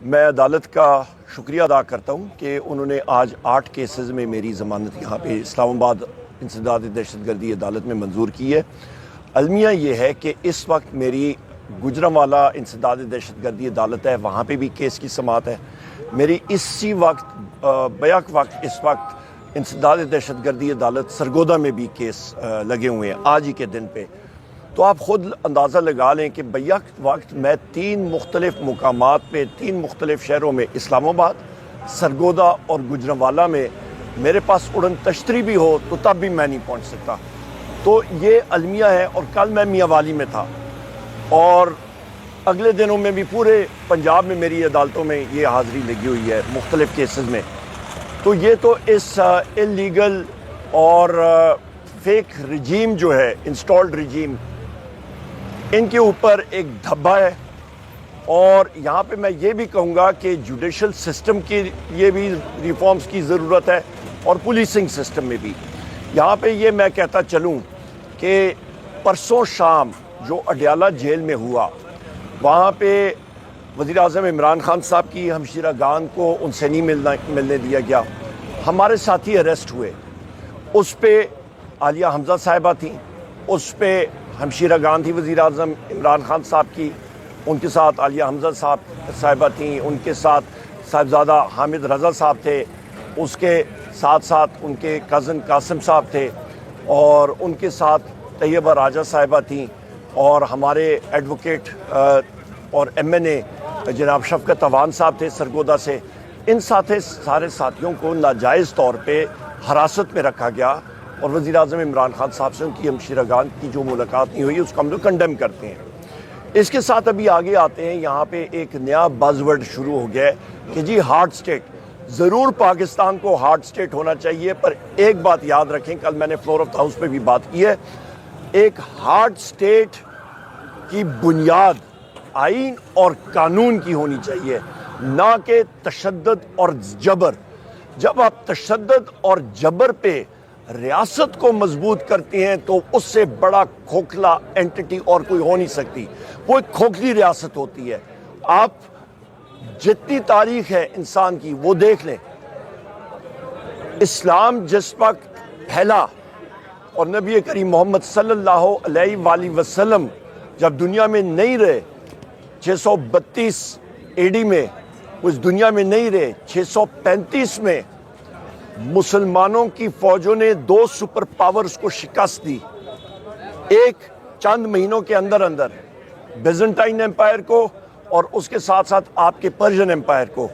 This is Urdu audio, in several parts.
میں عدالت کا شکریہ ادا کرتا ہوں کہ انہوں نے آج 8 کیسز میں میری ضمانت یہاں پہ اسلام آباد انسداد دہشت گردی عدالت میں منظور کی ہے۔ المیہ یہ ہے کہ اس وقت میری گجرانوالہ انسداد دہشت گردی عدالت ہے، وہاں پہ بھی کیس کی سماعت ہے۔ میری اسی وقت بیک وقت اس وقت انسداد دہشت گردی عدالت سرگودا میں بھی کیس لگے ہوئے ہیں آج ہی کے دن پہ۔ تو آپ خود اندازہ لگا لیں کہ بیک وقت میں 3 مختلف مقامات پہ 3 مختلف شہروں میں اسلام آباد، سرگودا اور گجرانوالہ میں میرے پاس اڑن تشتری بھی ہو تو تب بھی میں نہیں پہنچ سکتا۔ تو یہ المیہ ہے، اور کل میں میاں والی میں تھا اور اگلے دنوں میں بھی پورے پنجاب میں میری عدالتوں میں یہ حاضری لگی ہوئی ہے مختلف کیسز میں۔ تو یہ تو اس انلیگل اور فیک رجیم جو ہے، انسٹالڈ رجیم، ان کے اوپر ایک دھبا ہے۔ اور یہاں پہ میں یہ بھی کہوں گا کہ جوڈیشل سسٹم کی یہ بھی ریفارمز کی ضرورت ہے، اور پولیسنگ سسٹم میں بھی۔ یہاں پہ یہ میں کہتا چلوں کہ پرسوں شام جو اڈیالہ جیل میں ہوا، وہاں پہ وزیر اعظم عمران خان صاحب کی ہمشیرہ گان کو ان سے نہیں ملنے دیا گیا۔ ہمارے ساتھی اریسٹ ہوئے، اس پہ عالیہ حمزہ صاحبہ تھیں، اس پہ ہمشیرہ گان تھی وزیر اعظم عمران خان صاحب کی، ان کے ساتھ عالیہ حمزہ صاحبہ تھیں، ان کے ساتھ صاحبزادہ حامد رضا صاحب تھے، اس کے ساتھ ساتھ ان کے کزن قاسم صاحب تھے، اور ان کے ساتھ طیبہ راجہ صاحبہ تھیں، اور ہمارے ایڈوکیٹ اور ایم این اے جناب شفقت عوان صاحب تھے سرگودا سے۔ ان سارے ساتھیوں کو ناجائز طور پہ حراست میں رکھا گیا، اور وزیر اعظم عمران خان صاحب سے ان کی ہمشیرہ گان کی جو ملاقات نہیں ہوئی، اس کو ہم لوگ کنڈیم کرتے ہیں۔ اس کے ساتھ ابھی آگے آتے ہیں، یہاں پہ ایک نیا بز ورڈ شروع ہو گیا ہے کہ جی ہارڈ سٹیٹ۔ ضرور پاکستان کو ہارڈ سٹیٹ ہونا چاہیے، پر ایک بات یاد رکھیں، کل میں نے فلور آف دا ہاؤس پہ بھی بات کی ہے، ایک ہارڈ سٹیٹ کی بنیاد آئین اور قانون کی ہونی چاہیے، نہ کہ تشدد اور جبر۔ جب آپ تشدد اور جبر پہ ریاست کو مضبوط کرتے ہیں تو اس سے بڑا کھوکھلا اینٹی اور کوئی ہو نہیں سکتی، وہ ایک کھوکھلی ریاست ہوتی ہے۔ آپ جتنی تاریخ ہے انسان کی وہ دیکھ لیں، اسلام جس وقت پھیلا اور نبی کریم محمد صلی اللہ علیہ وآلہ وسلم جب دنیا میں نہیں رہے، 632 اے ڈی میں اس دنیا میں نہیں رہے، 635 میں مسلمانوں کی فوجوں نے 2 سپر پاورز کو شکست دی، ایک چند مہینوں کے اندر بیزنٹائن امپائر کو، اور اس کے ساتھ ساتھ آپ کے پرشین امپائر کو۔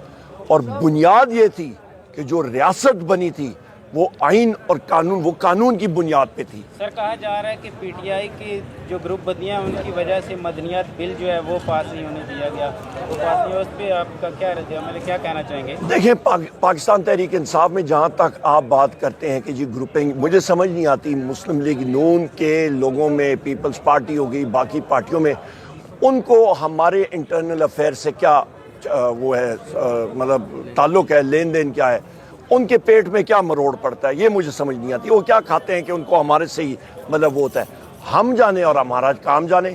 اور بنیاد یہ تھی کہ جو ریاست بنی تھی وہ آئین اور قانون، وہ قانون کی بنیاد پہ تھی۔ سر، کہا جا رہا ہے کہ پی ٹی آئی کی جو گروپ بندیاں ان کی وجہ سے مدنیات بل جو ہے وہ پاس نہیں ہونے دیا گیا، وہ پاس نہیں، اس پہ آپ کا کیا رد عمل ہے، کیا کہنا چاہیں گے؟ دیکھیں، پاکستان تحریک انصاف میں جہاں تک آپ بات کرتے ہیں کہ جی گروپنگ، مجھے سمجھ نہیں آتی مسلم لیگ نون کے لوگوں میں، پیپلز پارٹی ہو گئی، باقی پارٹیوں میں، ان کو ہمارے انٹرنل افیئر سے کیا وہ ہے، مطلب تعلق ہے، لین دین کیا ہے، ان کے پیٹ میں کیا مروڑ پڑتا ہے، یہ مجھے سمجھ نہیں آتی۔ وہ کیا کھاتے ہیں کہ ان کو ہمارے سے ہی مطلب وہ ہوتا ہے، ہم جانے اور ہمارا کام جانے۔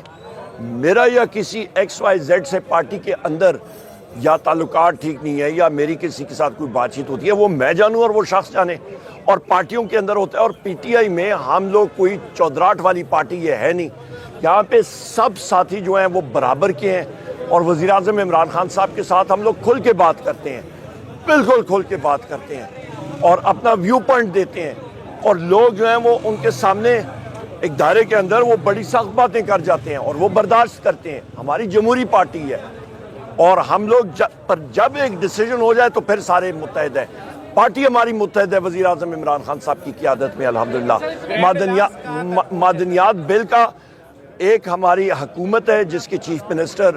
میرا یا کسی ایکس وائی زیڈ سے پارٹی کے اندر یا تعلقات ٹھیک نہیں ہے، یا میری کسی کے ساتھ کوئی بات چیت ہوتی ہے، وہ میں جانوں اور وہ شخص جانے، اور پارٹیوں کے اندر ہوتا ہے۔ اور پی ٹی آئی میں ہم لوگ کوئی چودراہٹ والی پارٹی یہ ہے نہیں، یہاں پہ سب ساتھی جو ہیں وہ برابر کے ہیں، اور وزیر اعظم عمران خان صاحب کے ساتھ ہم لوگ کھل کے بات کرتے ہیں، بالکل کھل کے بات کرتے ہیں، اور اپنا ویو پوائنٹ دیتے ہیں، اور لوگ جو ہیں وہ ان کے سامنے ایک دائرے کے اندر وہ بڑی سخت باتیں کر جاتے ہیں اور وہ برداشت کرتے ہیں۔ ہماری جمہوری پارٹی ہے، اور ہم لوگ پر جب ایک ڈیسیجن ہو جائے تو پھر سارے متحد ہیں۔ پارٹی ہماری متحد ہے وزیر اعظم عمران خان صاحب کی قیادت میں الحمدللہ۔ معدنیات بل کا ایک ہماری حکومت ہے جس کے چیف منسٹر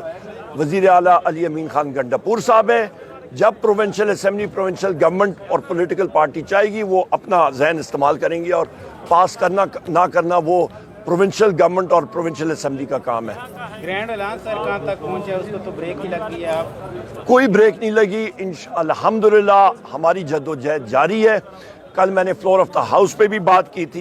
وزیر اعلیٰ علی امین خان گنڈاپور صاحب ہیں۔ جب پروونشل اسمبلی، پروونشل گورنمنٹ اور پولیٹیکل پارٹی چاہے گی، وہ اپنا ذہن استعمال کریں گی، اور پاس کرنا نہ کرنا وہ پروونشل گورنمنٹ اور پروونشل اسمبلی کا کام ہے۔ گرینڈ اعلان سر کہاں تک پہنچا، اس کو تو بریک ہی لگ گئی ہے؟ آپ کوئی بریک نہیں لگی، الحمدللہ ہماری جدوجہد جاری ہے۔ کل میں نے فلور آف دا ہاؤس پہ بھی بات کی تھی۔